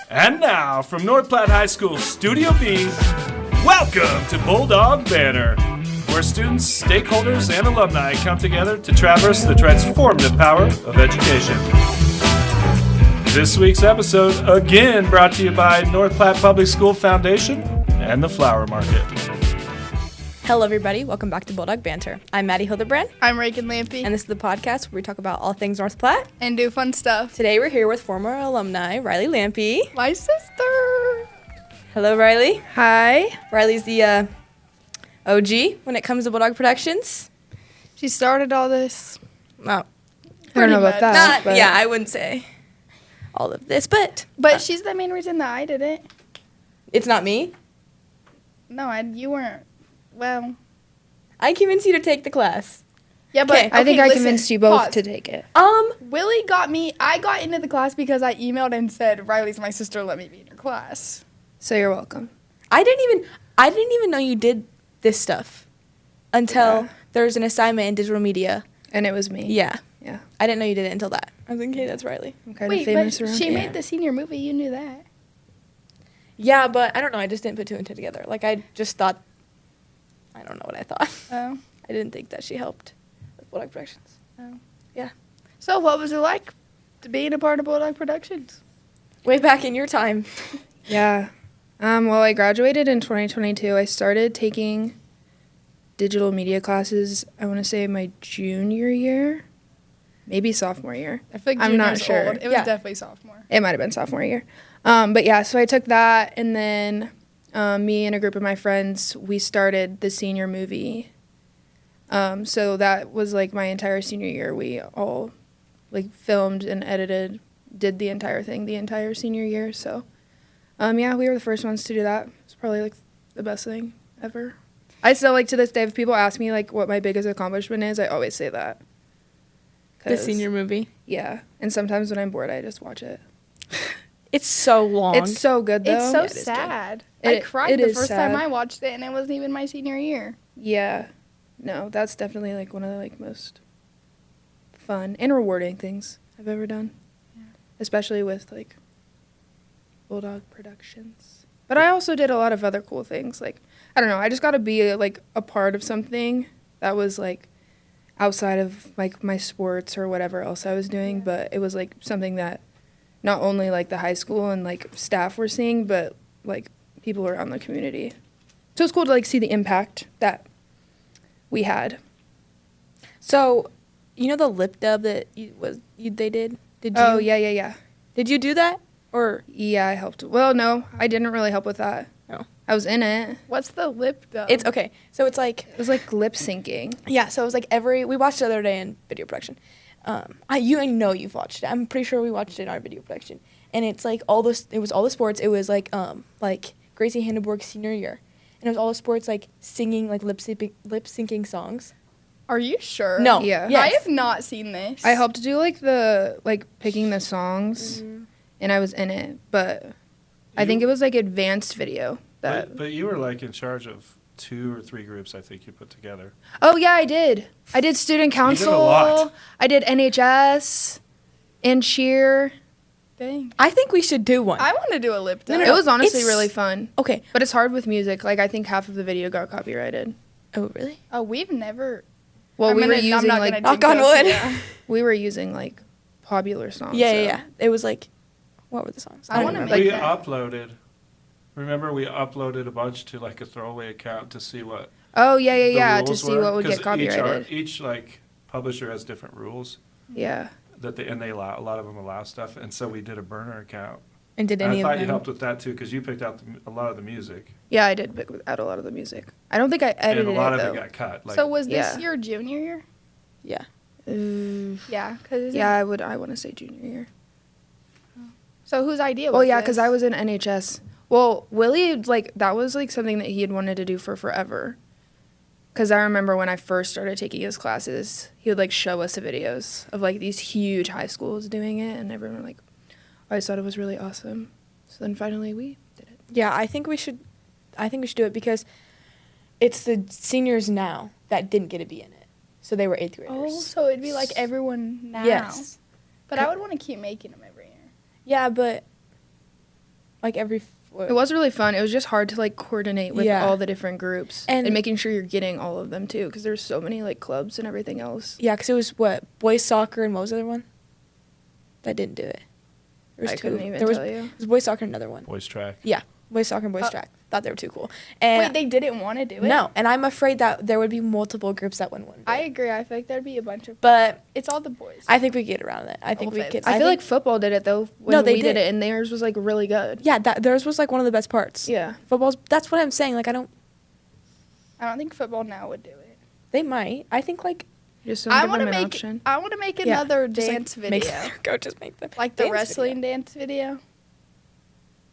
And now, from North Platte High School Studio B, welcome to Bulldog Banter, where students, stakeholders, and alumni come together to traverse the transformative power of education. This week's episode, again brought to you by North Platte Public School Foundation and the Flower Market. Hello, everybody. Welcome back to Bulldog Banter. I'm Madi Hildebrand. I'm Ryleigh Lampe. And this is the podcast where we talk about all things North Platte. And do fun stuff. Today we're here with former alumni, Ryleigh Lampe. My sister. Hello, Ryleigh. Hi. Ryleigh's the OG when it comes to Bulldog Productions. She started all this. Well, I don't know about that. Yeah, I wouldn't say all of this, but she's the main reason that I did it. It's not me. No, you weren't. Well, I convinced you to take the class. Yeah, but I think I listen, convinced you both pause. to take it. Willie got me. I got into the class because I emailed and said, "Riley's my sister. Let me be in your class." So you're welcome. I didn't even know you did this stuff until there's an assignment in digital media. And it was me. Yeah. Yeah. I didn't know you did it until that. I was like, okay, that's Ryleigh. I'm kind Wait, of famous but around she here. made the senior movie. You knew that. Yeah, but I don't know. I just didn't put two and two together. Like, I just thought, I don't know what I thought. Oh. I didn't think that she helped with Bulldog Productions. Oh. Yeah. So, what was it like to being a part of Bulldog Productions? Way back in your time. Yeah. Well, I graduated in 2022. I started taking digital media classes, I want to say my junior year, maybe sophomore year. I feel like I'm not junior's sure. old. It was definitely sophomore. It might have been sophomore year. But yeah, so I took that, and then me and a group of my friends, we started the senior movie. So that was like my entire senior year. We all like filmed and edited, did the entire thing the entire senior year. So yeah, we were the first ones to do that. It's probably like the best thing ever. I still, like, to this day, if people ask me like what my biggest accomplishment is, I always say that. The senior movie. Yeah, and sometimes when I'm bored, I just watch it. It's so long. It's so good, though. It's so Yeah, it is good. sad. It- I cried it the is first time sad. I watched it, and it wasn't even my senior year. Yeah. No, that's definitely, like, one of the, like, most fun and rewarding things I've ever done. Yeah. Especially with, like, Bulldog Productions. But I also did a lot of other cool things. Like, I don't know, I just got to be, like, a part of something that was, like, outside of, like, my sports or whatever else I was doing. But it was, like, something that not only, like, the high school and, like, staff were seeing, but, like, people around the community. So it's cool to, like, see the impact that we had. So, you know the lip dub that they did? Did you? Oh, yeah. Did you do that? Or Yeah, I helped. Well, no, I didn't really help with that. no? I was in it. What's the lip dub? It's okay. So it's like, It was like lip syncing. yeah, so it was like we watched it the other day in video production. I know you've watched it. I'm pretty sure we watched it in our video production. And it's like it was all the sports. It was like Gracie Hindenburg's senior year. And it was all the sports, like singing, like lip syncing songs. Are you sure? No. Yeah. Yes. I have not seen this. I helped do like picking the songs, and I was in it. But I think it was like advanced video. But you were like in charge of 2 or 3 groups, I think you put together. Oh yeah, I did. I did student council. You did a lot. I did NHS and cheer. Dang. I think we should do one. I want to do a lip dub. It was honestly It's- really fun. Okay. But it's hard with music. Like, I think half of the video got copyrighted. Oh, really? Oh, we've never. Well, we were I'm using not like gonna Knock jinx on us, wood. yeah. we were using like popular songs. Yeah. so- It was like, what were the songs? I don't wanna remember. make We that. uploaded. Remember, we uploaded a bunch to like a throwaway account to see what Oh yeah, the to rules see were, what would 'cause get copyrighted. Each like publisher has different rules Yeah. that they allow. A lot of them allow stuff, and so we did a burner account. And did And any I thought of you them? helped with that too, because you picked out a lot of the music, Yeah, I did pick out a lot of the music. I don't think I edited and a lot it of though. it got cut. Like, So was this Yeah. your junior year? Yeah. Yeah, cause Yeah, I want to say junior year. So whose idea was Well, yeah, this? because I was in NHS. Well, Willie, like, that was like something that he had wanted to do for forever. Because I remember when I first started taking his classes, he would like show us the videos of like these huge high schools doing it, and everyone like always thought it was really awesome. So then finally we did it. Yeah, I think we should do it because it's the seniors now that didn't get to be in it. So they were 8th graders. Oh, so it'd be like everyone now. Yes. But I would want to keep making them every year. Yeah, but like every. It was really fun. It was just hard to like coordinate with Yeah. all the different groups And- and making sure you're getting all of them too, because there's so many like clubs and everything else. Yeah, because it was what, boys soccer and what was the other one? That didn't do it. There was I two. couldn't even there was, tell you. It was boys soccer and another one. Boys track. Yeah, boys soccer and boys track. Thought they were too cool. And Wait, they didn't want to do it? no, and I'm afraid that there would be multiple groups that wouldn't want to do I it. agree. I feel like there'd be a bunch of. But It's all the boys. I think we get around it. I think we Okay. could. I feel like football did it though when No, they we did did. it, and theirs was like really good. yeah, that theirs was like one of the best parts. Yeah. Football's. That's what I'm saying. Like I don't. I don't think football now would do it. They might. I think like. Just don't I give want to them an make. option. I want to make Yeah, another just, like, dance make video, Go just make them. like the dance wrestling video. dance video.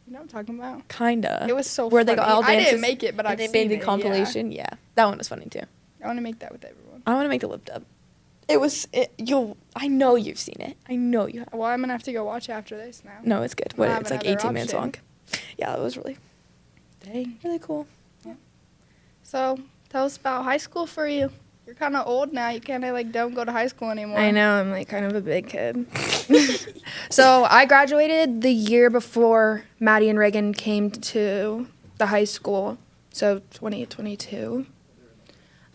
You know what I'm talking about? Kinda. It was so Where funny. they got all I dances. didn't make it, but and I've they seen made the it, yeah. compilation. Yeah, that one was funny too. I want to make that with everyone. I want to make the lip dub. It was. You'll. I know you've seen it. I know you have. Well, I'm gonna have to go watch after this now. No, it's good. We'll What? have It's like another 18 minutes long. option. Yeah, it was really, Dang. really cool. So tell us about high school for you. You're kind of old now. You kind of like don't go to high school anymore. I know, I'm like kind of a big kid. So I graduated the year before Madi and Reagan came to the high school, so 2022.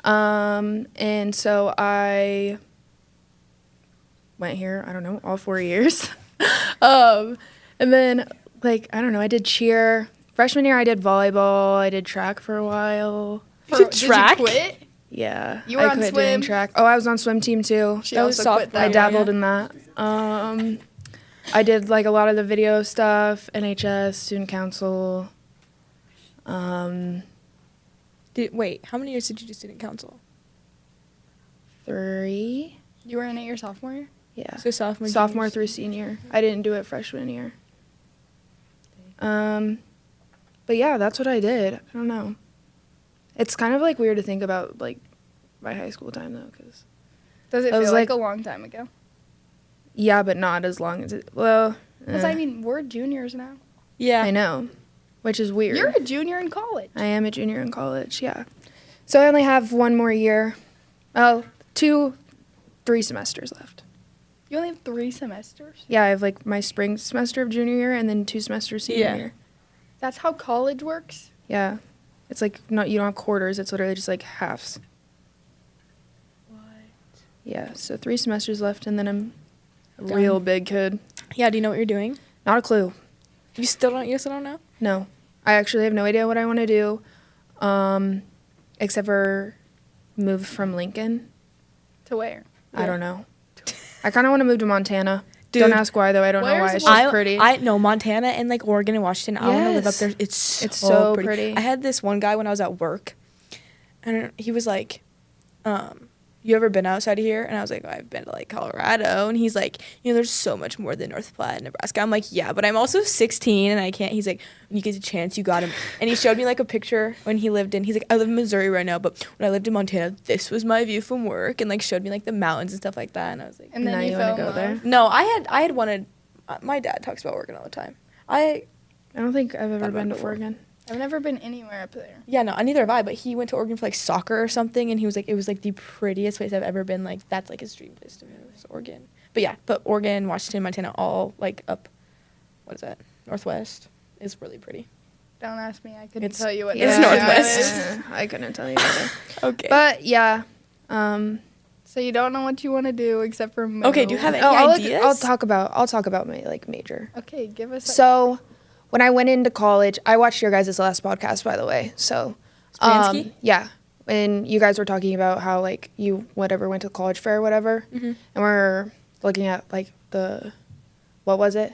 And so I went here, I don't know, all 4 years. And then, like, I don't know, I did cheer. Freshman year, I did volleyball. I did track for a while. Did track? Did you quit? Yeah. You were I on quit doing swim? track. Oh, I was on swim team too. She That was also quit softball. that. I dabbled yeah. in that. I did like a lot of the video stuff, NHS, student council. Wait, how many years did you do student council? 3. You were in it your sophomore year? Yeah. So sophomore. Sophomore junior. through senior. I didn't do it freshman year. But yeah, that's what I did. I don't know. It's kind of like weird to think about like my high school time though, because Does it It was feel like like- a long time ago? yeah, but not as long as it. Well, Because I mean, we're juniors now. Yeah. I know, which is weird. You're a junior in college. I am a junior in college. Yeah. So I only have 1 more year. Oh, 3 semesters left. You only have 3 semesters. Yeah, I have like my spring semester of junior year and then 2 semesters senior Yeah. year. That's how college works. Yeah. It's like not, you don't have quarters, it's literally just like halves. What? Yeah, so 3 semesters left and then I'm a Done. real big kid. Yeah. Do you know what you're doing? Not a clue. You still don't. You still don't know. No. I actually have no idea what I want to do. Except for move from Lincoln. To where? I don't know. I kind of want to move to Montana. Dude. Don't ask why though. I don't know why. Where's It's just I pretty. I know Montana and like Oregon and Washington. I want to live up Yes. there. It's It's so pretty. pretty. I had this one guy when I was at work, and he was like, "You ever been outside of here?" And I was like, oh, "I've been to like Colorado." And he's like, "You know, there's so much more than North Platte, Nebraska." I'm like, "Yeah, but I'm also 16 and I can't." He's like, "When you get a chance, you got him." And he showed me like a picture when he lived in. He's like, "I live in Missouri right now, but when I lived in Montana, this was my view from work," and like showed me like the mountains and stuff like that. And I was like, And then Now you you fell wanna in go there? love. "No, I had wanted." My dad talks about Oregon all the time. I don't think I've ever Thought been about to it. Oregon. I've never been anywhere up there. Yeah, no, neither have I. But he went to Oregon for like soccer or something, and he was like, it was like the prettiest place I've ever been. Like that's like his dream place to move, is Oregon. But yeah, but Oregon, Washington, Montana, all like up. What is that? Northwest is really pretty. Don't ask me. I couldn't It's- tell you what. It's Montana Northwest. is. I couldn't tell you either. Okay. But yeah. So you don't know what you want to do except for move. Okay, do you have any I'll ideas? I'll talk about my like major. Okay, give us. So, when I went into college, I watched your guys' last podcast, by the way. So, Spransky? yeah, when you guys were talking about how like you went to college fair or whatever, Mhm. and we're looking at like what was it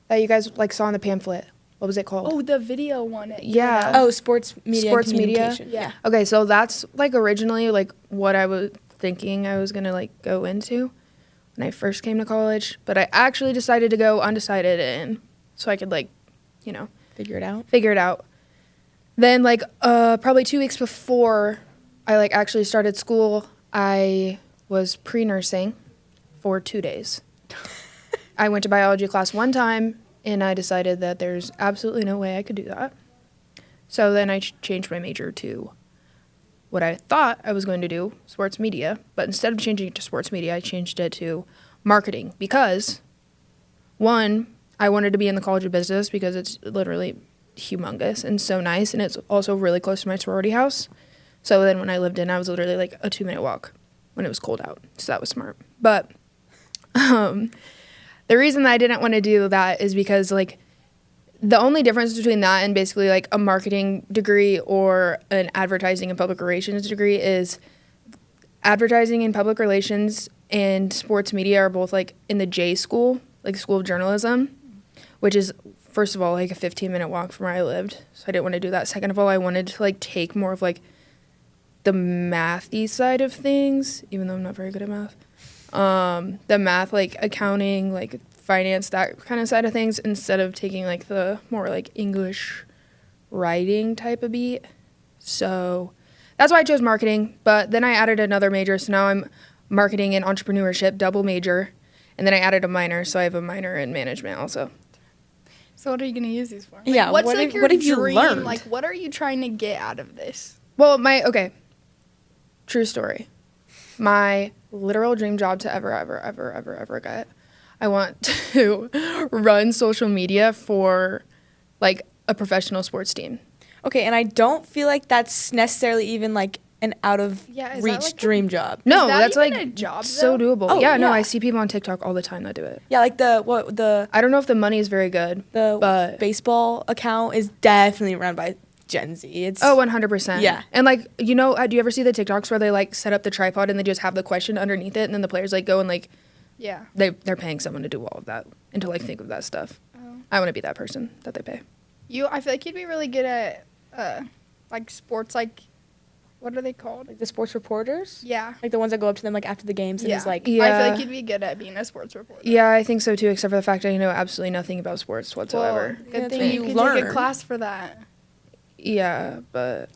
that you guys like saw in the pamphlet? What was it called? Oh, the video one. Yeah. Oh, sports media. Sports and media? communication. Yeah. Okay, so that's like originally like what I was thinking I was gonna like go into when I first came to college, but I actually decided to go undecided in so I could like, Figure it out. figure it out. Then like probably 2 weeks before I like actually started school, I was pre-nursing for 2 days. I went to biology class one time and I decided that there's absolutely no way I could do that. So then I changed my major to what I thought I was going to do, sports media, but instead of changing it to sports media, I changed it to marketing because one, I wanted to be in the College of Business because it's literally humongous and so nice, and it's also really close to my sorority house. So then when I lived in, I was literally like a 2-minute walk when it was cold out. So that was smart. But the reason that I didn't want to do that is because like the only difference between that and basically like a marketing degree or an advertising and public relations degree is advertising and public relations and sports media are both like in the J school, like School of Journalism, which is first of all like a 15-minute walk from where I lived. So I didn't want to do that. Second of all, I wanted to like take more of like the mathy side of things, even though I'm not very good at math. The math, like accounting, like finance, that kind of side of things, instead of taking like the more like English writing type of beat. So that's why I chose marketing. But then I added another major, so now I'm marketing and entrepreneurship, double major. And then I added a minor, so I have a minor in management also. So what are you going to use these for? Like, Yeah, what's what like have- your what have you dream? learned? Like, what are you trying to get out of this? Well, true story. My literal dream job to ever get, I want to run social media for like a professional sports team. Okay, and I don't feel like that's necessarily even like an out of Yeah, is that reach like a- dream job. No, that that's even like a job, so though? doable. Oh, yeah, no, yeah. I see people on TikTok all the time that do it. Yeah, like the I don't know if the money is very good, but baseball account is definitely run by Gen Z. It's 100%. Yeah. And like, you know, do you ever see the TikToks where they like set up the tripod and they just have the question underneath it and then the players like go and like Yeah. they're paying someone to do all of that and to like think of that stuff. Oh. I want to be that person that they pay. I feel like you'd be really good at like sports, like what are they called? like the sports reporters, Yeah. like the ones that go up to them like after the games and Yeah. is like, I Yeah. feel like you'd be good at being a sports reporter. Yeah, I think so too, except for the fact that I know absolutely nothing about sports whatsoever. Well, Yeah, good that's thing what you you can take learn. a class for that. Yeah, but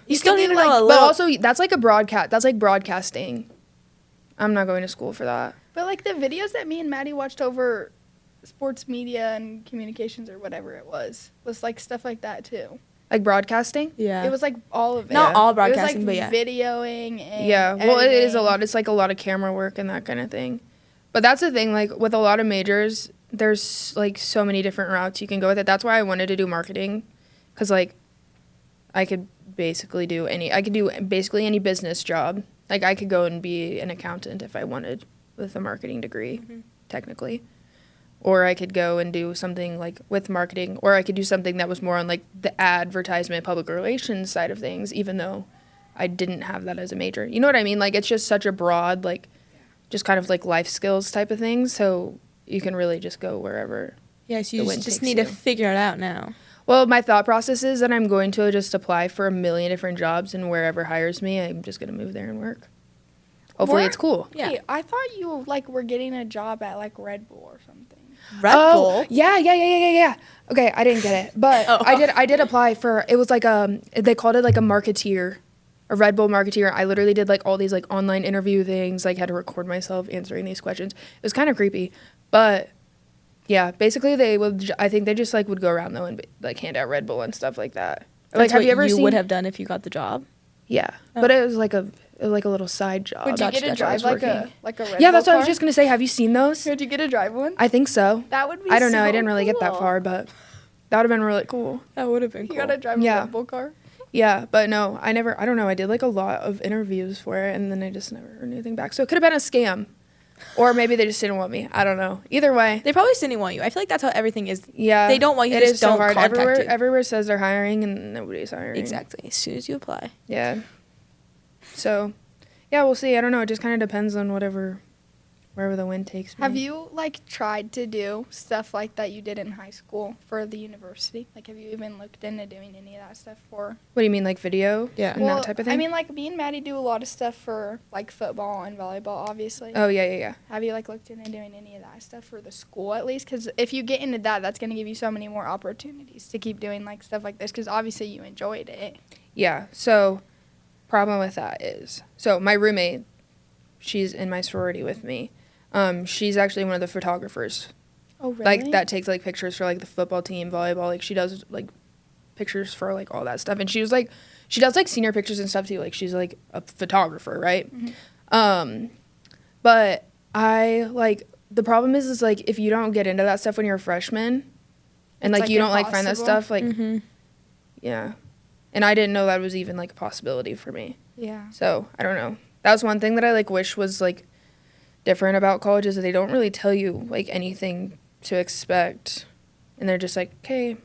you still could need do, to like- know a but little. also that's like a broadcast. That's like broadcasting. I'm not going to school for that. But like the videos that me and Maddie watched over sports media and communications or whatever it was like stuff like that too. Like broadcasting? yeah, It was like all of it. not all It was broadcasting, like but yeah. videoing and Yeah, well, it is a editing. lot. It's like a lot of camera work and that kind of thing. But that's the thing, like with a lot of majors, there's like so many different routes you can go with it. That's why I wanted to do marketing, because like I could basically do basically any business job. Like I could go and be an accountant if I wanted with a marketing degree, technically. Or I could go and do something like with marketing, or I could do something that was more on like the advertisement, public relations side of things, even though I didn't have that as a major. You know what I mean? Like it's just such a broad, like just kind of like life skills type of thing. So you can really just go wherever. Yes, the you wind just takes need you. to figure it out now. Well, my thought process is that I'm going to just apply for a million different jobs, and wherever hires me, I'm just going to move there and work. Hopefully What? it's cool. Yeah. Hey, I thought you like were getting a job at like Red Bull or something. Red Bull. Yeah. Okay, I didn't get it, but Oh. I did apply for. It was like they called it like a marketeer, a Red Bull marketeer. I literally did like all these like online interview things, like had to record myself answering these questions. It was kind of creepy, but yeah, basically I think they just like would go around though and like hand out Red Bull and stuff like that. Like, That's have what you ever you seen? would have done if you got the job? Yeah, Oh. but it was like a little side job. Would you Gotcha, get a gotcha, I drive was like working. a Red Yeah, Bull that's what I was car? just gonna say. Have you seen those? Would you get a drive one? I think so. That would be. I don't know. I so didn't really get that cool. far, but that would have been really cool. That would have been You cool. gotta drive a Yeah. Red Bull car. Yeah, but no, I don't know. I did like a lot of interviews for it, and then I just never heard anything back. So it could have been a scam. Or maybe they just didn't want me. I don't know. Either way. They probably just didn't want you. I feel like that's how everything is. Yeah. They don't want you, It they is just so don't hard. contact you. Everywhere says they're hiring and nobody's hiring. Exactly. As soon as you apply. Yeah. So, yeah, we'll see. I don't know. It just kind of depends on wherever the wind takes me. Have you like tried to do stuff like that you did in high school for the university? Like, have you even looked into doing any of that stuff for? What do you mean, like video? Yeah. And that type of thing? I mean, like me and Maddie do a lot of stuff for like football and volleyball, obviously. Oh, yeah. Have you like looked into doing any of that stuff for the school at least? Because if you get into that, that's gonna give you so many more opportunities to keep doing like stuff like this. Because obviously you enjoyed it. Yeah. So, problem with that is, so my roommate, she's in my sorority with me. She's actually one of the photographers. Oh really? Like that takes like pictures for like the football team, volleyball. Like she does like pictures for like all that stuff. And she was like, she does like senior pictures and stuff too. Like she's like a photographer, right? Mhm. But I like the problem is like if you don't get into that stuff when you're a freshman, and It's, like you don't like find that impossible. stuff, like Mm-hmm. yeah, and I didn't know that was even like a possibility for me. Yeah. So I don't know. That was one thing that I like wish was like different about college is that they don't really tell you like anything to expect, and they're just like, okay,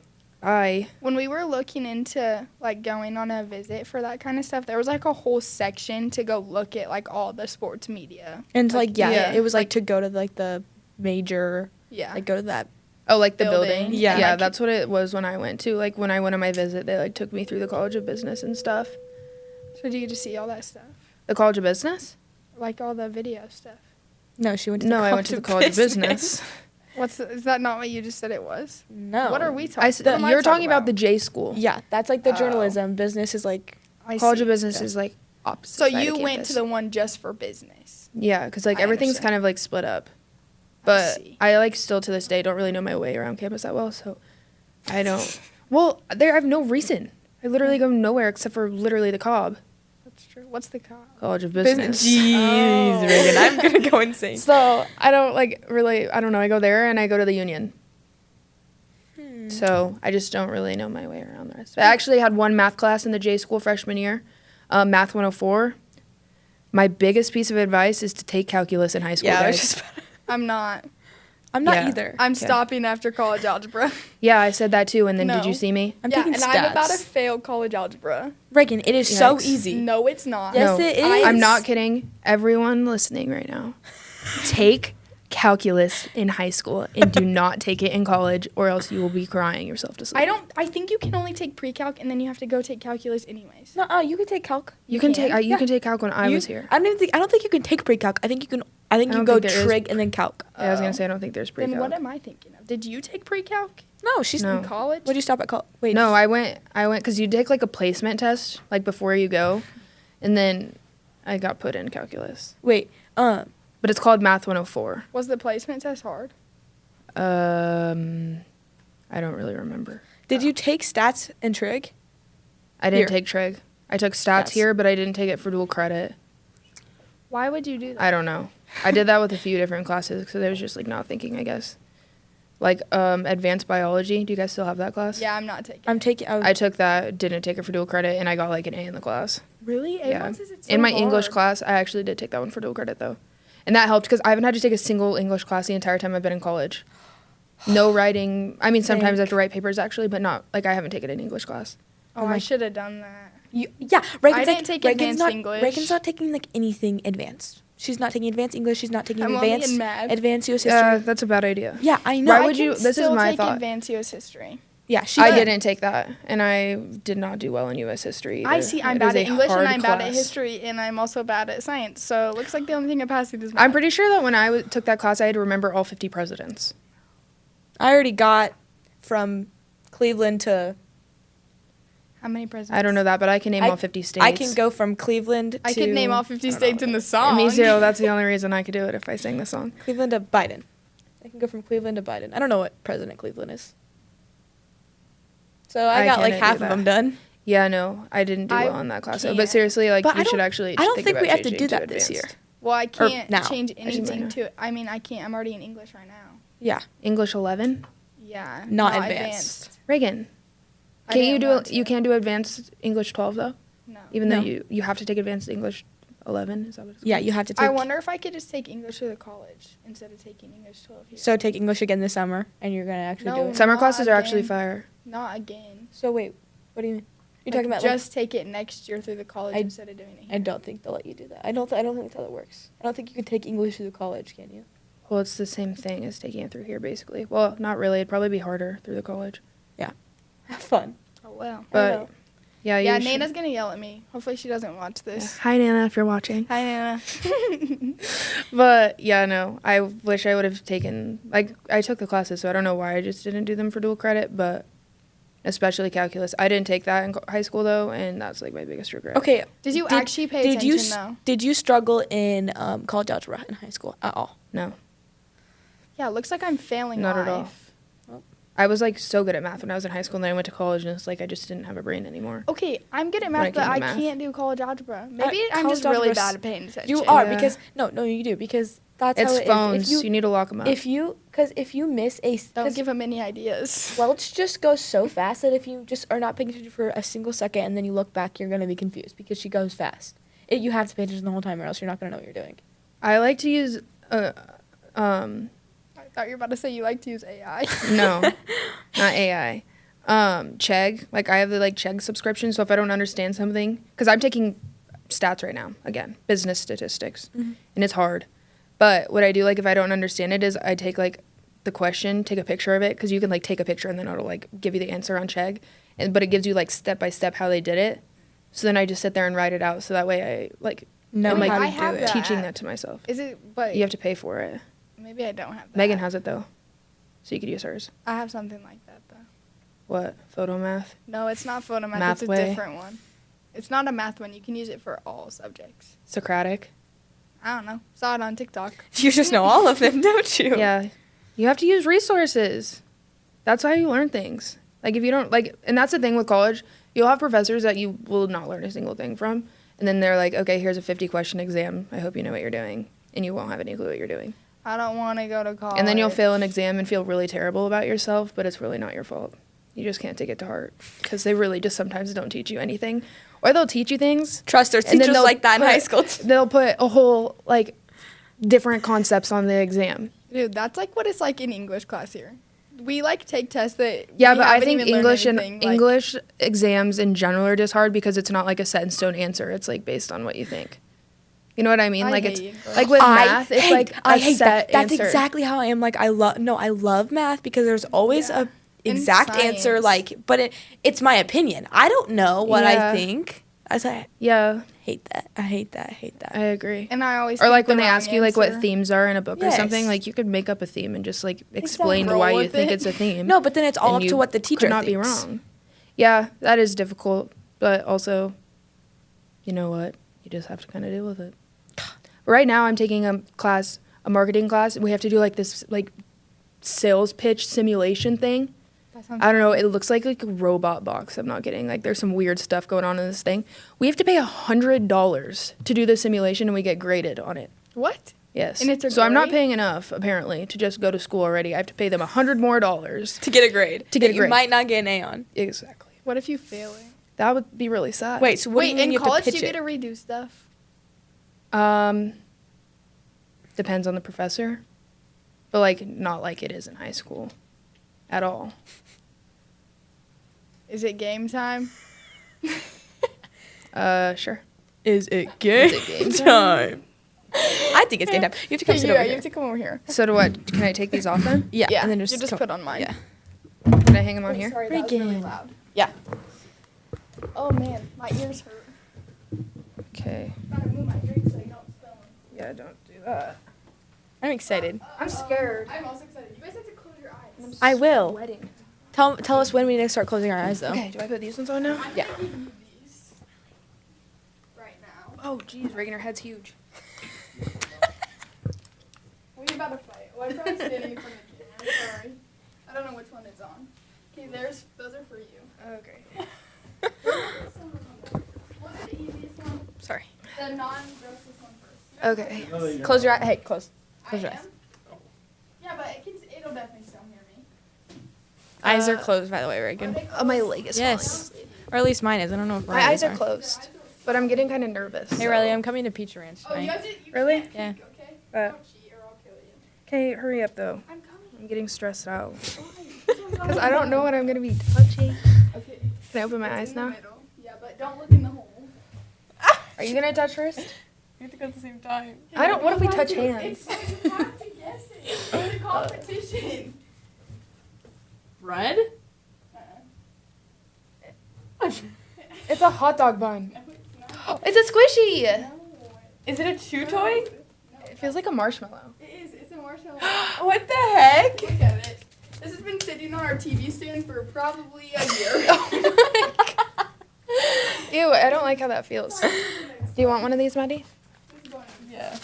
bye. When we were looking into like going on a visit for that kind of stuff, there was like a whole section to go look at like all the sports media. And like yeah. it was like to go to like the major, Yeah. like go to that. Oh, like the Building. building? Yeah. Yeah, Like- that's what it was when I went to. Like, when I went on my visit, they, like, took me through the College of Business and stuff. So do you get to see all that stuff? The College of Business? Like all the video stuff. No, she went to. No, the I went to the College of Business. Is that not what you just said it was? No. What are we talking about? You're talking about the J school. Yeah, that's like the Oh. journalism. Business is like. College of Business is, like, opposite So side you of went campus. to the one just for business. Yeah, because, like, I everything's understand. kind of, like, split up. I But see. I, like, still to this day don't really know my way around campus that well, so I don't. Well, I have no reason. I literally go nowhere except for literally the Cobb. That's true. What's the call? College of Business. Jeez, Oh. Reagan, I'm gonna go insane. So I don't like really. I don't know. I go there and I go to the Union. So I just don't really know my way around the rest. I actually had one math class in the J school freshman year, Math 104. My biggest piece of advice is to take calculus in high school. Yeah, I was guys. just. I'm not. I'm not Yeah. either. I'm Okay. stopping after college algebra. Yeah, I said that too. And then No. did you see me? I'm yeah, taking and stats. I'm about to fail college algebra. Reagan, it is so Yikes. easy. No, it's not. Yes, No, it is. I'm not kidding. Everyone listening right now, take calculus in high school and do not take it in college, or else you will be crying yourself to sleep. I think you can only take pre-calc and then you have to go take calculus anyways. No, you can take calc. You can can? take. You Yeah. can take calc when I was here. I don't think you can take pre-calc. I think you can. I think I you don't go think there is- trig and then calc. I was gonna say I don't think there's pre-calc. Then what am I thinking of? Did you take pre-calc No, she's No. in college? What'd you stop at calc? Wait, No, I went because you take like a placement test like before you go, and then I got put in calculus. Wait. But it's called Math 104. Was the placement test hard? I don't really remember. Did you take stats and trig? I didn't Here. take trig. I took stats Stats. here, but I didn't take it for dual credit. Why would you do that? I don't know. I did that with a few different classes because I was just like not thinking, I guess. Like advanced biology. Do you guys still have that class? Yeah, I'm not taking. I'm it. taking. I took that, didn't take it for dual credit, and I got like an A in the class. Really? Yeah. Everyone says it's so In my English hard. class, I actually did take that one for dual credit though. And that helped because I haven't had to take a single English class the entire time I've been in college. No writing. I mean, sometimes I have to write papers actually, but not like I haven't taken an English class. Oh, I should have done that. Yeah, Reagan's didn't like, take Reagan's advanced not, English. Reagan's not taking like anything advanced. She's not taking advanced English. She's not taking I'm only advanced in math. advanced U.S. history. Yeah, that's a bad idea. Yeah, I know. Why I would can you- this is still my take thought. advanced U.S. history. Yeah, she. I did. didn't take that, and I did not do well in U.S. history. I either. see. I'm It was bad at a English and hard I'm bad at class. history and I'm also bad at science. So it looks like the only thing I'm passing is math. I'm pretty sure that when I took that class, I had to remember all 50 presidents. I already got from Cleveland to. How many presidents? I don't know that, but I can name I- all 50 states. I can go from Cleveland to. I could name all 50 states in the And song. me too. That's the only reason I could do it if I sang the song. Cleveland to Biden. I can go from Cleveland to Biden. I don't know what President Cleveland is. So I I got like couldn't half do of that. them done. Yeah, no, I didn't do I well in that class. can't. But seriously, like, But you I should don't- actually I don't think think about we have to changing do that this advanced. year. Well, I can't now. change I should anything know. to it. I mean, I can't. I'm already in English right now. Yeah, English 11? Yeah. Not advanced. Reagan, I can't you didn't do? want to. You can't do advanced English 12 though. No. Even No. though you have to take advanced English 11. Is that what it's yeah. called? You have to take. I wonder if I could just take English to the college instead of taking English 12 here. So take English again this summer, and you're gonna actually do No. it. Summer Not classes are actually again. fire. Not again. So wait, what do you mean? You're Like, talking about just take it next year through the college I- instead of doing it here. I don't think they'll let you do that. I don't think that's how that works. I don't think you can take English through the college, can you? Well, it's the same thing as taking it through here, basically. Well, not really. It'd probably be harder through the college. Have fun. Oh well. But know. yeah, Yeah, you should- Nana's gonna yell at me. Hopefully she doesn't watch Yeah. this. Hi, Nana, if you're watching. Hi, Nana. But yeah, no, I wish I would have taken, like, I took the classes, so I don't know why I just didn't do them for dual credit, but especially calculus. I didn't take that in high school though, and that's like my biggest regret. Okay. Did you Did- actually pay Did you attention though? did you struggle in college algebra in high school at all? No, Yeah, it looks like I'm failing not life. at all. I was like so good at math when I was in high school, and then I went to college, and it's like I just didn't have a brain anymore. Okay, I'm good at When it math, but came to I math. can't do college algebra. Maybe I'm college just really algebra's- bad at paying attention. You are Yeah. because no, you do because That's It's how it is. phones. If You need to lock them up. if you miss a, Don't because give them any ideas. Welch just goes so fast that if you just are not paying attention for a single second and then you look back, you're gonna be confused because she goes fast. You have to pay attention the whole time, or else you're not gonna know what you're doing. I like to use I thought you were about to say you like to use AI. no, not AI. Chegg. Like I have the Chegg subscription, so if I don't understand something, because I'm taking stats right now, again, business statistics, and it's hard. But what I do, if I don't understand it, is I take the question, take a picture of it, because you can take a picture and then it'll give you the answer on Chegg, but it gives you step by step how they did it. So then I just sit there and write it out, so that way I No, am I have that teaching app. that to myself. Is it? But You have to pay for it. maybe I don't have that. Megan has it though, so you could use hers. I have something like that though. What? Photo math? No, it's not photomath. Math It's a way? different one. It's not a math one. You can use it for all subjects. Socratic? I don't know. Saw it on TikTok. You just know all of them, don't you? Yeah. You have to use resources. That's how you learn things. If you don't, and that's the thing with college, you'll have professors that you will not learn a single thing from. And then they're like, okay, here's a 50-question exam. I hope you know what you're doing. And you won't have any clue what you're doing. I don't want to go to college. And then you'll fail an exam and feel really terrible about yourself, but it's really not your fault. You just can't take it to heart. Because they really just sometimes don't teach you anything. Or they'll teach you things. Trust there's and then teachers they'll like that in put- high school. They'll put a whole, different concepts on the exam. Dude, that's what it's like in English class here. We take tests that. Yeah, we but I haven't think even learned English and anything, English exams in general are just hard because it's not a set in stone answer. It's based on what you think. You know what I mean? I It's hate English. with math. It's I a hate set that. That's answer. exactly how I am. I love math because there's always Yeah. a exact answer. science. But it's my opinion. I don't know what Yeah. I think. I Yeah, hate that. I hate that. I hate that. I agree. And I always. Or think when the they wrong ask you answer. what themes are in a book or Yes. something, you could make up a theme and just explain Exactly. why Roll you with think it. it's a theme. No, but then it's all And up you to what the teacher could not be thinks. wrong. Yeah, that is difficult, but also, you know what? You just have to kind of deal with it. Right now, I'm taking a marketing class. And we have to do this sales pitch simulation thing. That sounds I don't know. It looks like a robot box. I'm not kidding. There's some weird stuff going on in this thing. We have to pay $100 to do the simulation, and we get graded on it. What? Yes. And it's a so I'm not grade? paying enough apparently to just go to school already. I have to pay them $100 more. To get a grade. To get that a grade. You might not get an A on. Exactly. What if you fail it? That would be really sad. Wait, so what do Wait, you mean in you college have do to you pitch get it? to redo stuff? Depends on the professor, but not like it is in high school, at all. Is it game time? Sure. Is it game, game time? I think it's game time. You have to come sit Yeah, over you here. have to come over here. So do what? Can I take these off then? Yeah, Yeah, and then you just just come- put on mine. Yeah. Can I hang them on here? Sorry, that was really Reagan. loud. Yeah. Oh man, my ears hurt. Okay. Gotta move my drink so you don't spill them. Yeah, don't do that. I'm excited. I'm scared. I'm also excited. You guys have to close your eyes. I will. Sweating. Tell us when we need to start closing our eyes, though. Okay, do I put these ones on now? I'm Yeah. gonna give you these right now. Oh, jeez, Reagan, her head's huge. We about to fight. Well, I'm probably standing in front of the camera. I'm sorry. I don't know which one it's on. Okay, those are for you. Okay. What is the easiest one? Sorry. The non-grossest one first. Okay. Close your eyes. Hey, close. Close your I eyes. am? Yeah, but it'll definitely still hear me. Eyes are closed, by the way, Reagan. Oh, my leg is Yes. Or at least mine is. I don't know if falling. My eyes are closed, but I'm getting kind of nervous. Hey, Ryleigh, I'm coming to Pizza Ranch Oh, you tonight. have to. You Really? can't Yeah. peek, okay? Uh, Don't cheat or I'll kill you. Okay, hurry up though. I'm coming. I'm getting stressed out. Because Because I don't know what I'm gonna be touching. Okay. Can I open my It's eyes in the now? middle. Yeah, but don't look in the hole. Are you gonna touch first? We have to go at the same time. I don't. What if we You touch have to- hands? It's, you have to guess it. It's a competition. Bread? It's a hot dog bun. No, it's not. It's a squishy. No. Is it a chew toy? It feels like a marshmallow. It is. It's a marshmallow. What the heck? Look at it. This has been sitting on our TV stand for probably a year. Ew, I don't like how that feels. Do you want one of these, Maddie? Yeah.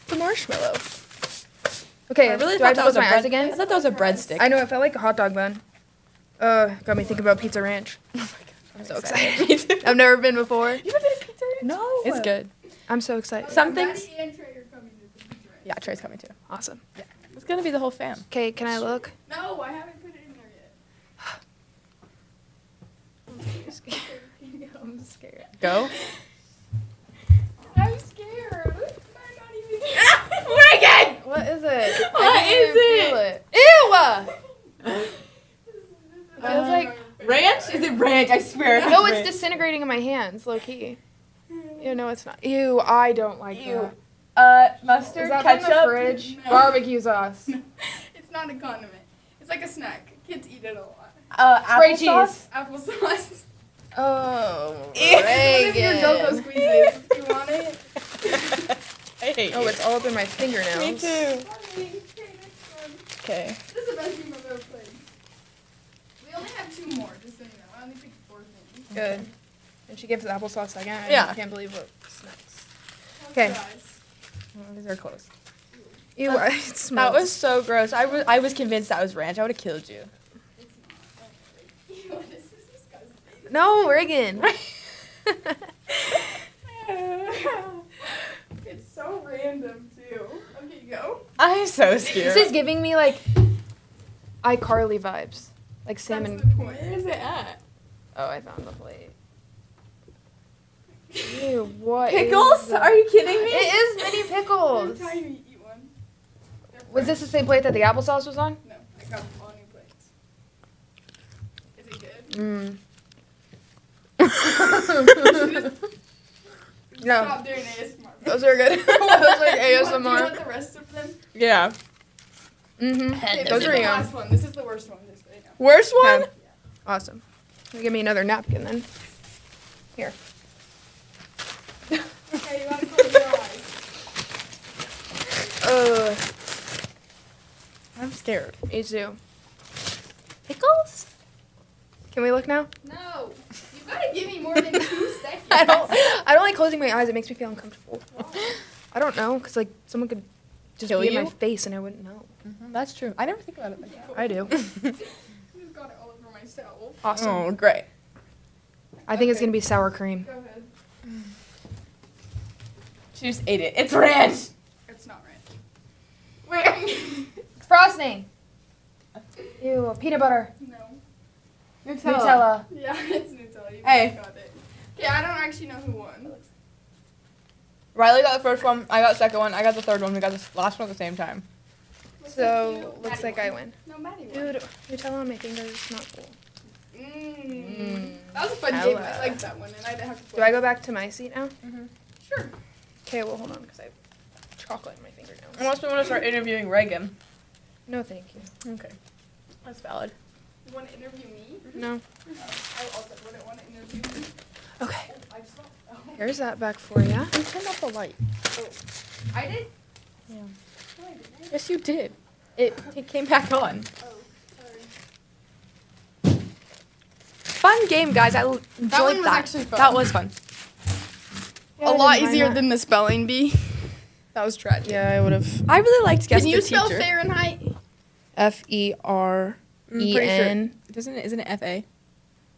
It's a marshmallow. Okay, I really do I thought have to that was close a my bread. eyes again? I thought that was a breadstick. I know, it felt like a hot dog bun. Got me thinking about Pizza Ranch. I'm so excited. Me too. I've never been before. You haven't been to Pizza Ranch? No. It's good. I'm so excited. Some things. Maddie and Trey are coming to Yeah, Trey's coming too. Awesome. It's gonna be the whole fam. Okay, can I look? No, I haven't put it in there yet. I'm scared. Go. I'm scared. I'm not even. Reagan! What is it? What is it? Ew! It feels like Ranch? Is it ranch? I swear. no, it's disintegrating in my hands, low key. Ew, no, it's not. Ew, I don't like Ew. that. Mustard, Is that ketchup. from the fridge? No. Barbecue sauce. It's not a condiment. It's like a snack. Kids eat it a lot. Spray Applesauce? Applesauce. Oh, It's one of your Go-Go Reagan. squeezes. You want it? I hate Oh, it's all up in my fingernails. Me too. Okay, next one. Okay. This is the best game I've ever played. We only have 2 more, just so you know. I only picked 4 things. Good. And she gives the applesauce second. I Yeah. can't believe what's next. Close Okay. your eyes. These are close. Ew, it smells. That was so gross. I was convinced that was ranch. I would have killed you. It's not. Ew, this is disgusting. No, Reagan. It's so random, too. Okay, go. I'm so scared. This is giving me like iCarly vibes. Like salmon. That's the point. Where is it at? Oh, I found the plate. Ew, what? Pickles? is that? Are you kidding me? It is mini pickles. Every time you eat one. they're Was this the same plate that the applesauce was on? No, I got all new plates. Is it good? No, Stop doing ASMR. those are good. Those are Do you ASMR. want the rest of them? Yeah. Mm-hmm. Okay, Those this are is the yum. last one. This is the worst one. Just right now. Worst one? Okay. Awesome. Give me another napkin then. Here. Okay, you want to close your eyes. I'm scared. Me too. Pickles? Can we look now? No, you gotta give me more than 2 seconds. I don't like closing my eyes. It makes me feel uncomfortable. I don't know, cause like someone could just Kill be in you? my face and I wouldn't know. That's true. I never think about it like that. I do. I just got it all over myself. Awesome. Oh, great. I think it's Okay. gonna be sour cream. Go ahead. She just ate it. It's ranch. It's not ranch. It's frosting. Ew, peanut butter. No. Nutella. Yeah, it's Nutella. You Hey. got it. Yeah, I don't actually know who won. Ryleigh got the first one. I got the second one. I got the third one. We got the last one at the same time. So looks like I win. No, Maddie won. Dude, Nutella on my finger is not cool. That was a fun game. Ella. I liked that one, and I didn't have to play. Do I go back to my seat now? Sure. Okay, well hold on, because I have chocolate in my fingernails. Unless we want to start interviewing Reagan. No, thank you. Okay. That's valid. You want to interview me? No. I also wouldn't want to interview me. Okay. I just want. Oh. Here's that back for you. You turned off the light. I did. Yeah. No, I didn't. Yes, you did. It came back on. Oh, sorry. Fun game, guys. I enjoyed that. one was actually fun. That was fun. Yeah, a lot I didn't mind easier that. than the spelling bee. That was tragic. Yeah, I would have. I really liked guess Can the you spell teacher. Fahrenheit? FEREN. Isn't it FA?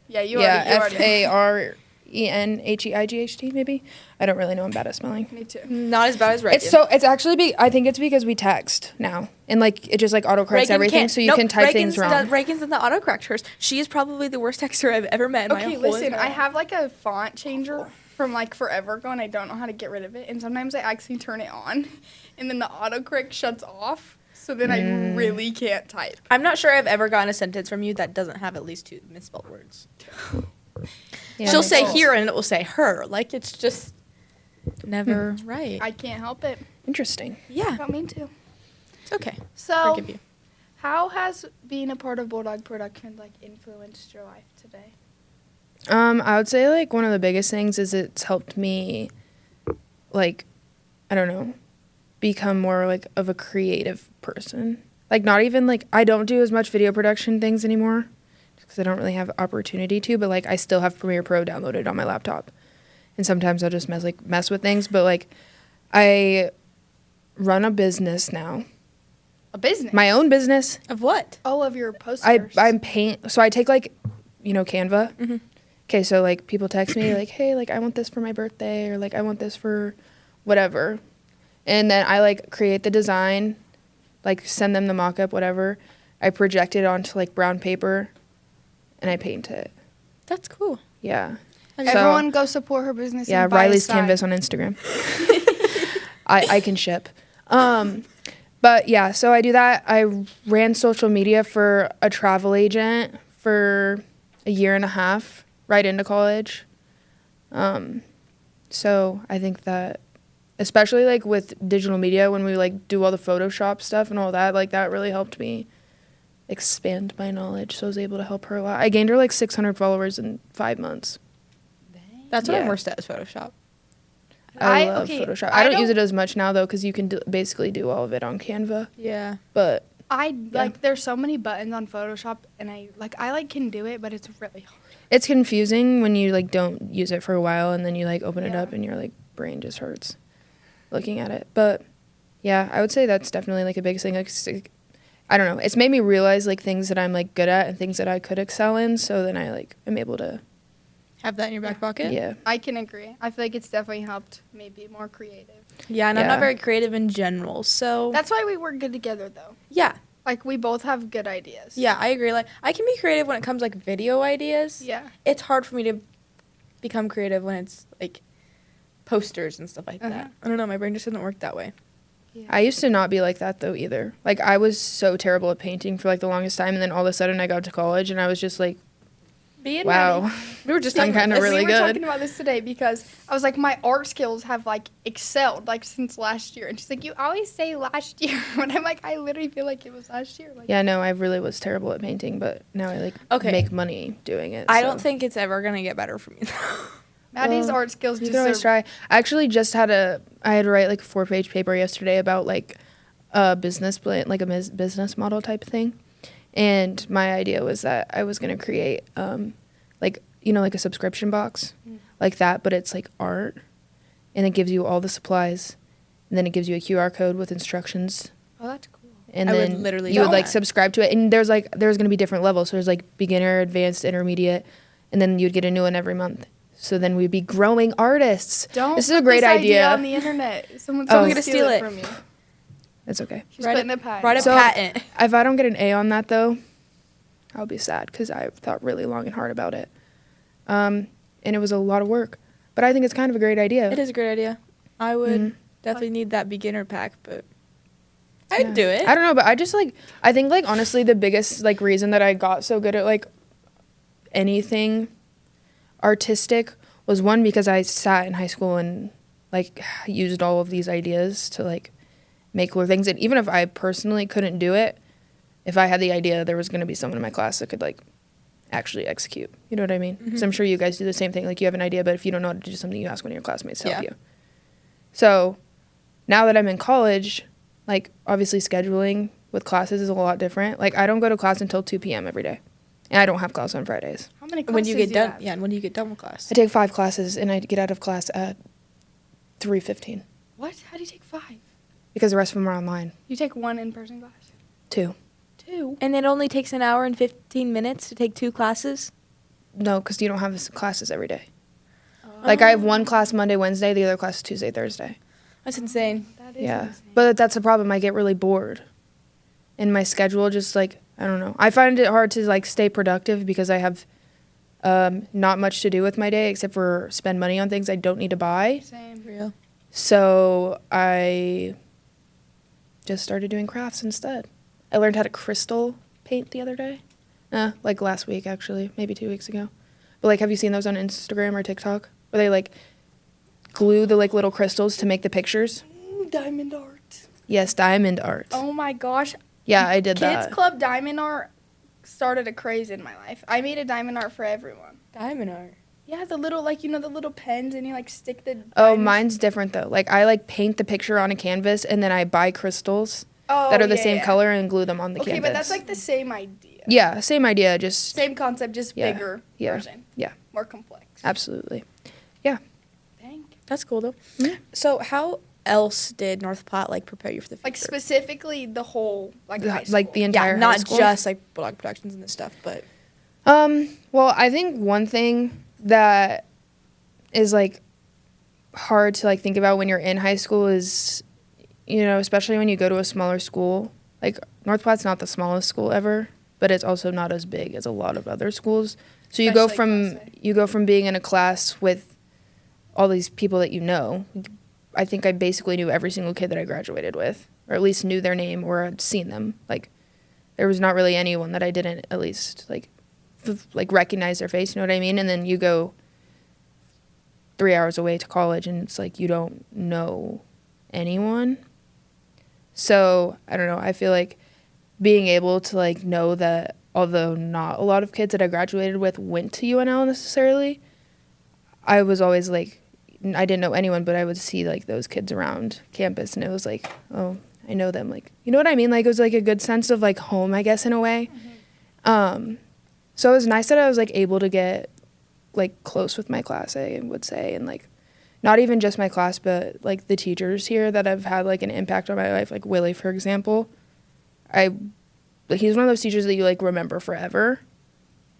Yeah, you Yeah, already. FARENHEIGHT maybe. I don't really know. I'm bad at spelling. Me too. Not as bad as Reagan. It's actually I think it's because we text now and like it just like autocorrects everything, so you can type things wrong. Reagan's in the autocorrect hers. She is probably the worst texter I've ever met in my Okay, whole listen. entire I have like a font changer from like forever ago, and I don't know how to get rid of it. And sometimes I actually turn it on, and then the autocorrect shuts off. So then I really can't type. I'm not sure I've ever gotten a sentence from you that doesn't have at least 2 misspelled words. Yeah, She'll makes say sense. here and it will say her. Like it's just never right. I can't help it. Interesting. Yeah, I don't mean to. it's okay. So, Forgive you. how has being a part of Bulldog Productions like influenced your life today? I would say like one of the biggest things is it's helped me, like, I don't know, become more like of a creative person. Like not even like I don't do as much video production things anymore because I don't really have opportunity to. But like I still have Premiere Pro downloaded on my laptop, and sometimes I'll just mess with things. But like I run a business now, A business. my own business. Of what? All of your posters. I'm paint. So I take like, Canva. Mhm. Okay, so like people text me like, hey, like I want this for my birthday or like I want this for whatever, And then I like create the design, like send them the mock-up, whatever. I project it onto like brown paper and I paint it. That's cool. Yeah. Everyone go support her business. Yeah, and buy a Ryleigh's sign. Canvas on Instagram. I can ship. But yeah, so I do that. I ran social media for a travel agent for a year and a half right into college. So I think that especially like with digital media, when we like do all the Photoshop stuff and all that, like that really helped me expand my knowledge. So I was able to help her a lot. I gained her like 600 followers in 5 months. That's what I'm Yeah. worst at is Photoshop. I love Photoshop. I don't use it as much now though, because you can basically do all of it on Canva. Yeah. But There's so many buttons on Photoshop, and I can do it, but it's really hard. it's confusing when you like don't use it for a while and then you like open it Yeah. up and your like brain just hurts looking at it. But yeah, I would say that's definitely like a big thing. Like, I don't know. It's made me realize like things that I'm like good at and things that I could excel in. So then I like am able to. Have that in your back pocket? Yeah. I can agree. I feel like it's definitely helped me be more creative. Yeah, and I'm Yeah. not very creative in general, so. That's why we work good together, though. Yeah. Like, we both have good ideas. Yeah, I agree. Like, I can be creative when it comes like video ideas. Yeah. It's hard for me to become creative when it's like posters and stuff like Uh-huh. that. I don't know. My brain just doesn't work that way. I used to not be like that though either. Like I was so terrible at painting for like the longest time, and then all of a sudden I got to college and I was just like, wow, We were just I'm talking kind about of this. really we were good. talking about this today because I was like, my art skills have like excelled like since last year, and she's like, you always say last year, but I'm like, I literally feel like it was last year. Like, Yeah, no, I really was terrible at painting, but now I like Okay. make money doing it. I so. don't think it's ever gonna get better for me. Maddie's Well, art skills You just can always try. I actually just I had to write like a 4-page paper yesterday about like a business plan, like a business model type thing. And my idea was that I was going to create like, you know, like a subscription box like that, but it's like art, and it gives you all the supplies, and then it gives you a QR code with instructions. Oh, that's cool. And I would then literally you would do like that. subscribe to it, and there's going to be different levels. So there's like beginner, advanced, intermediate, and then you'd get a new one every month. So then we'd be growing artists. Don't This is a put great this idea. on the internet. Someone's Oh. gonna steal it from you. It's okay. She's Write putting it- a patent. Write a So- patent. If I don't get an A on that though, I'll be sad because I thought really long and hard about it. And it was a lot of work, but I think it's kind of a great idea. It is a great idea. I would Mhm. definitely need that beginner pack, but I'd do it. I don't know, but I think like honestly the biggest like reason that I got so good at like anything artistic was one, because I sat in high school and like used all of these ideas to like make cool things, and even if I personally couldn't do it, if I had the idea, there was going to be someone in my class that could like actually execute. You know what I mean? So I'm sure you guys do the same thing. Like you have an idea, but if you don't know how to do something, you ask one of your classmates to help Yeah. you. So now that I'm in college, like obviously scheduling with classes is a lot different. Like I don't go to class until 2 p.m. every day, and I don't have class on Fridays. How many classes When you get do done, have? yeah, and when do you get done with class? I take 5 classes, and I get out of class at 3:15 What? How do you take 5? because the rest of them are online. You take 1 in-person class? 2. 2? And it only takes an hour and 15 minutes to take 2 classes? No, because you don't have classes every day. Like I have one class Monday, Wednesday, the other class is Tuesday, Thursday. That's insane. That is Yeah, insane. but that's the problem. I get really bored, and my schedule just like I don't know. I find it hard to like stay productive because I have not much to do with my day except for spend money on things I don't need to buy. Same. Real. So I just started doing crafts instead. I learned how to crystal paint the other day, like last week actually, maybe 2 weeks ago. But like, have you seen those on Instagram or TikTok where they like glue the like little crystals to make the pictures? Diamond art. Yes, diamond art. Oh my gosh. Yeah, I did Kids that. Club Diamond Art started a craze in my life. I made a diamond art for everyone. Diamond art. Yeah, the little, like, you know, the little pens, and you, like, stick the Oh, diamonds- mine's different though. Like I like paint the picture on a canvas and then I buy crystals Oh, that are the yeah, same yeah. color and glue them on the Okay, canvas. but that's, like, the same idea. Yeah, same idea, just Same concept, just Yeah, bigger yeah, version. yeah. More complex. absolutely. Dang. That's cool, though. Yeah. So how else did North Platte, like, prepare you for the future? Like, specifically the whole, like, high school. Like the entire yeah, high not school? just, like, Bulldog Productions and this stuff, but... Well, I think one thing that is like hard to like think about when you're in high school is you know, especially when you go to a smaller school, like North Platte's not the smallest school ever, but it's also not as big as a lot of other schools. So you go from being in a class with all these people that you know. I think I basically knew every single kid that I graduated with, or at least knew their name or had seen them. Like, there was not really anyone that I didn't at least like recognize their face. You know what I mean? And then you go 3 hours away to college, and it's like you don't know anyone. So I don't know. I feel like being able to like know that although not a lot of kids that I graduated with went to UNL necessarily, I was always like, I didn't know anyone, but I would see like those kids around campus, and it was like, oh, I know them. Like, you know what I mean? Like, it was like a good sense of like home, I guess, in a way. So it was nice that I was like able to get like close with my class, I would say, and like not even just my class, but like the teachers here that have had like an impact on my life. Like Willie, for example, he's one of those teachers that you like remember forever,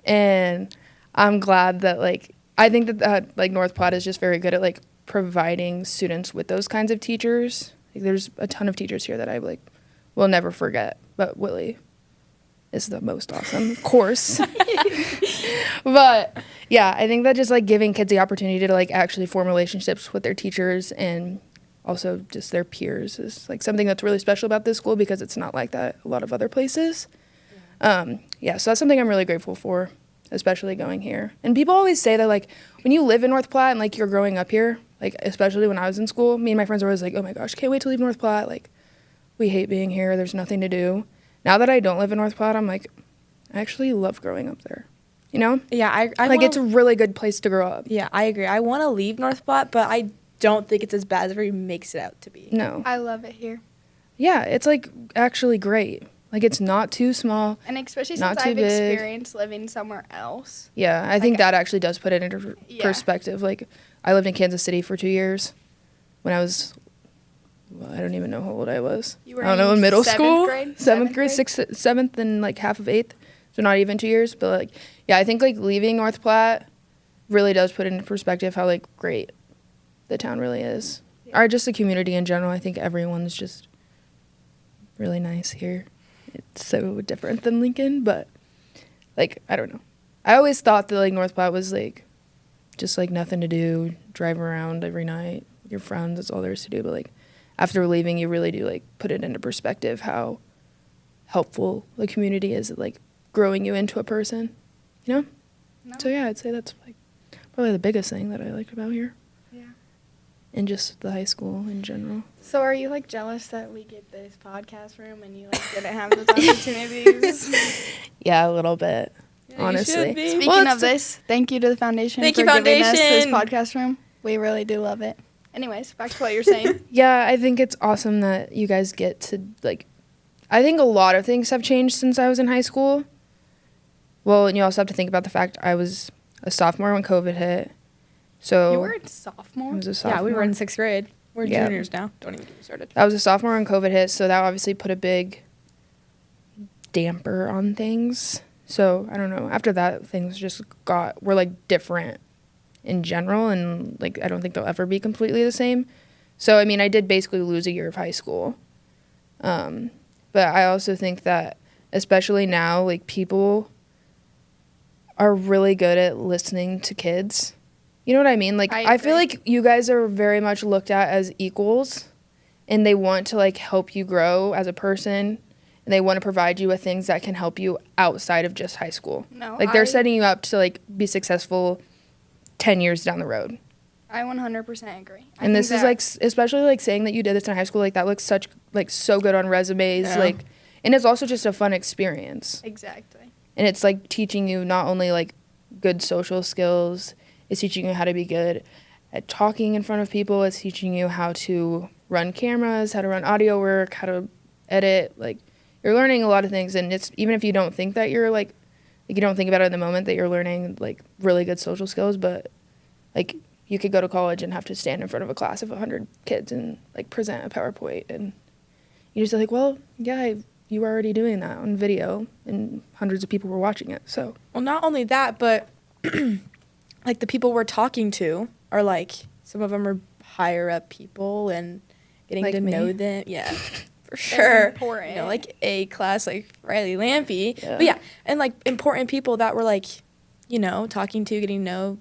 and I'm glad that like I think that like North Platte is just very good at like providing students with those kinds of teachers. Like, there's a ton of teachers here that I like will never forget, but Willie is the most awesome, of course. But yeah, I think that just like giving kids the opportunity to like actually form relationships with their teachers and also just their peers is like something that's really special about this school, because it's not like that a lot of other places. So that's something I'm really grateful for, especially going here. And people always say that like when you live in North Platte and like you're growing up here, like especially when I was in school, me and my friends were always like, oh my gosh, can't wait to leave North Platte. Like, we hate being here. There's nothing to do. Now that I don't live in North Platte, I'm like, I actually love growing up there. You know? Yeah, I like, it's a really good place to grow up. Yeah, I agree. I want to leave North Platte, but I don't think it's as bad as everybody makes it out to be. No. I love it here. Yeah, it's like actually great. Like, it's not too small. And especially not since too I've big. experienced living somewhere else. Yeah, I think that actually does put it into perspective. Like, I lived in Kansas City for 2 years when I was, well, I don't even know how old I was. You were I don't know, in middle school? Grade? Seventh grade, seventh, and like half of eighth. So not even 2 years. But like, yeah, I think like leaving North Platte really does put into perspective how like great the town really is. Or just the community in general. I think everyone's just really nice here. It's so different than Lincoln, but like, I don't know. I always thought that like North Platte was like just like nothing to do, drive around every night with your friends, that's all there is to do. But like after leaving, you really do like put it into perspective how helpful the community is at like growing you into a person, you know? No. So yeah, I'd say that's like probably the biggest thing that I liked about here. Yeah. And just the high school in general. So are you like jealous that we get this podcast room and you like didn't have those opportunities? Yeah, a little bit. Yeah, honestly. you should be. Speaking of this, thank you to the foundation Thank for you, giving us this foundation. podcast room. We really do love it. Anyways, back to what you're saying. Yeah, I think it's awesome that you guys get to, like, I think a lot of things have changed since I was in high school. Well, and you also have to think about the fact I was a sophomore when COVID hit. So You were a sophomore? I was a sophomore. Yeah, we were in 6th grade. We're Yeah. juniors now. Don't even get me started. I was a sophomore when COVID hit, so that obviously put a big damper on things. So, I don't know. After that, things just were, like, different in general, and, like, I don't think they'll ever be completely the same. So, I mean, I did basically lose a year of high school. But I also think that, especially now, like, people are really good at listening to kids. You know what I mean? Like, I feel agree. like you guys are very much looked at as equals, and they want to, like, help you grow as a person, and they want to provide you with things that can help you outside of just high school. No, Like, they're setting you up to, like, be successful 10 years down the road. I 100% agree. And this is, like, especially, like, saying that you did this in high school, like, that looks so good on resumes, Yeah. like, and it's also just a fun experience. Exactly. And it's, like, teaching you not only, like, good social skills, it's teaching you how to be good at talking in front of people, it's teaching you how to run cameras, how to run audio work, how to edit, like, you're learning a lot of things, and it's, even if you don't think that you're, like you don't think about it in the moment that you're learning, like, really good social skills, but, like, you could go to college and have to stand in front of a class of 100 kids and, like, present a PowerPoint, and you just like, well, yeah, you were already doing that on video, and hundreds of people were watching it, so. Well, not only that, but like the people we're talking to are like, some of them are higher up people, and getting Like to me? know them. Yeah, for They're sure. important. You know, like a class like Ryleigh Lampe. Yeah. But yeah, and like important people that we're like, you know, talking to, getting to know,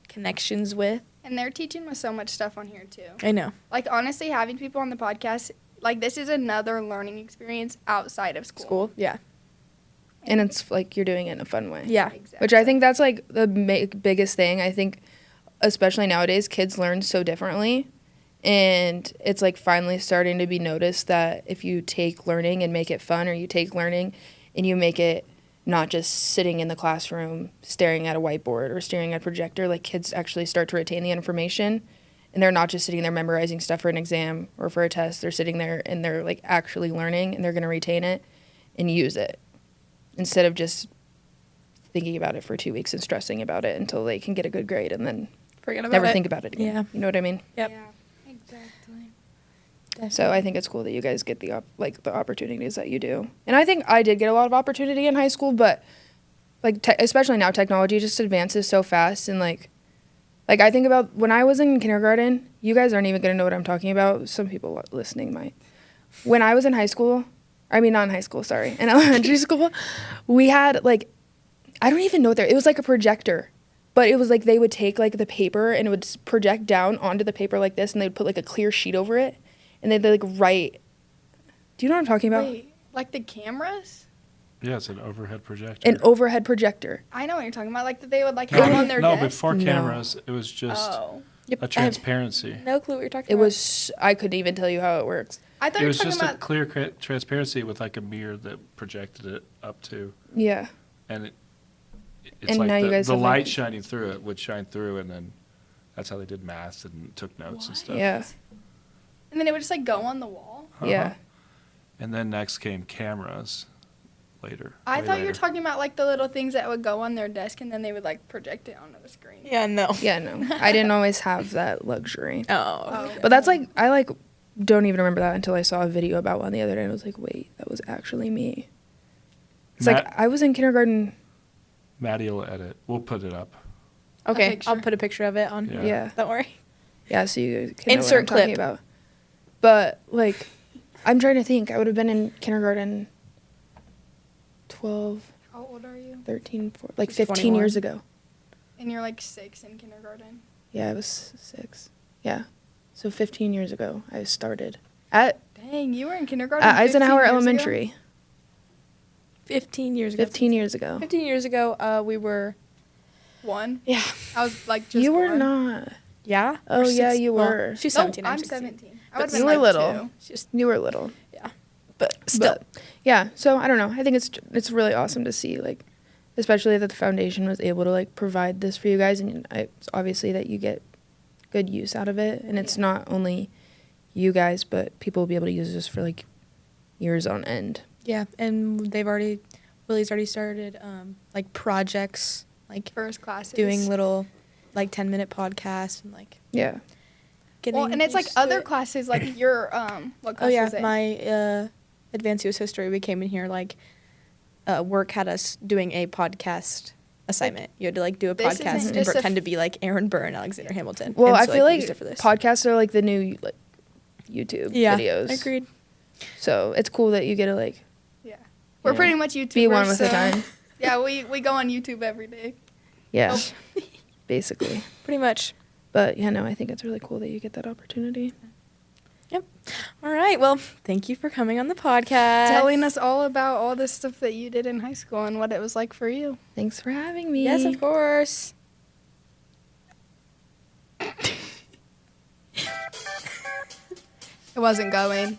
connections with. And they're teaching us so much stuff on here, too. I know. Like, honestly, having people on the podcast, like, this is another learning experience outside of school. Yeah. And it's like you're doing it in a fun way. Yeah. Exactly. Which I think that's like the biggest thing. I think, especially nowadays, kids learn so differently. And it's like finally starting to be noticed that if you take learning and make it fun, or you take learning and you make it not just sitting in the classroom staring at a whiteboard or staring at a projector, like kids actually start to retain the information. And they're not just sitting there memorizing stuff for an exam or for a test. They're sitting there and they're like actually learning, and they're going to retain it and use it instead of just thinking about it for 2 weeks and stressing about it until they can get a good grade and then Forget about never it. think about it again. Yeah. You know what I mean? Yep. Yeah, exactly. So I think it's cool that you guys get the the opportunities that you do. And I think I did get a lot of opportunity in high school, but like especially now, technology just advances so fast. And like I think about when I was in kindergarten. You guys aren't even gonna know what I'm talking about. Some people listening might. When I was in high school, I mean not in high school, sorry, in elementary school, we had like, I don't even know what it was like a projector. But it was like they would take like the paper and it would project down onto the paper like this, and they'd put like a clear sheet over it, and they'd like write. Do you know what I'm talking about? Wait, like the cameras? Yeah, it's an overhead projector. An overhead projector. I know what you're talking about. Like that they would like no, have on their no, desk. before No. cameras, it was just Oh. Yep. a transparency. No clue what you're talking It about. was. I couldn't even tell you how it works. I thought It you were was talking just a about. clear transparency with like a mirror that projected it up to, Yeah. and it's And like now you the, guys the have, light like- shining through it would shine through, and then that's how they did math and took notes and stuff. Yeah. And then it would just like go on the wall. Uh-huh. Yeah. And then next came cameras later. I way thought you were later. talking about like the little things that would go on their desk and then they would like project it onto the screen. Yeah, no. Yeah. No, I didn't always have that luxury. Oh. Okay. But that's like I don't even remember that until I saw a video about one the other day, and I was like, wait, that was actually me. It's like I was in kindergarten. Maddie will edit. We'll put it up. Okay, picture. I'll put a picture of it on. Yeah. Yeah. Don't worry. Yeah, so you can know Insert what I'm talking clip. about. But like, I'm trying to think. I would have been in kindergarten 12, How old are you? 13, 14, like She's 15 21. years ago. And you're like 6 in kindergarten. Yeah, I was 6. Yeah. So 15 years ago, I started at Dang, you were in kindergarten. Eisenhower 15 years ago? Elementary. 15 years ago. 15 years ago. 15 years ago, we were. 1. Yeah. I was like just You were born. not. Yeah? Oh, Or yeah, six- you well, were. she's No, 17. I'm 16. 17. I But would've you been, were like, little. 2. She's just, You were little. yeah. But still. But, yeah, so I don't know. I think it's really awesome to see, like, especially that the foundation was able to like provide this for you guys, and it's obviously that you get good use out of it, and it's not only you guys, but people will be able to use this for like years on end. Yeah, and Willie's already started like projects, like First classes. doing little like 10-minute podcasts and like Yeah. getting. Well, and it's like used to other it. classes, like your what class Oh yeah, was it? my advanced U.S. history. We came in here like work had us doing a podcast assignment. You had to like do a This podcast isn't and just a pretend to be like Aaron Burr and Alexander Hamilton. Well, And I so, feel we like used it for this. podcasts are like the new like YouTube Yeah, videos. agreed. So it's cool that you get to like Yeah. We're Yeah. pretty much YouTubers. be one with the so- time. Yeah, we go on YouTube every day. Yeah. Oh. Basically. Pretty much. But yeah, no, I think it's really cool that you get that opportunity. Yep. All right. Well, thank you for coming on the podcast. Telling us all about all the stuff that you did in high school and what it was like for you. Thanks for having me. Yes, of course. It wasn't going.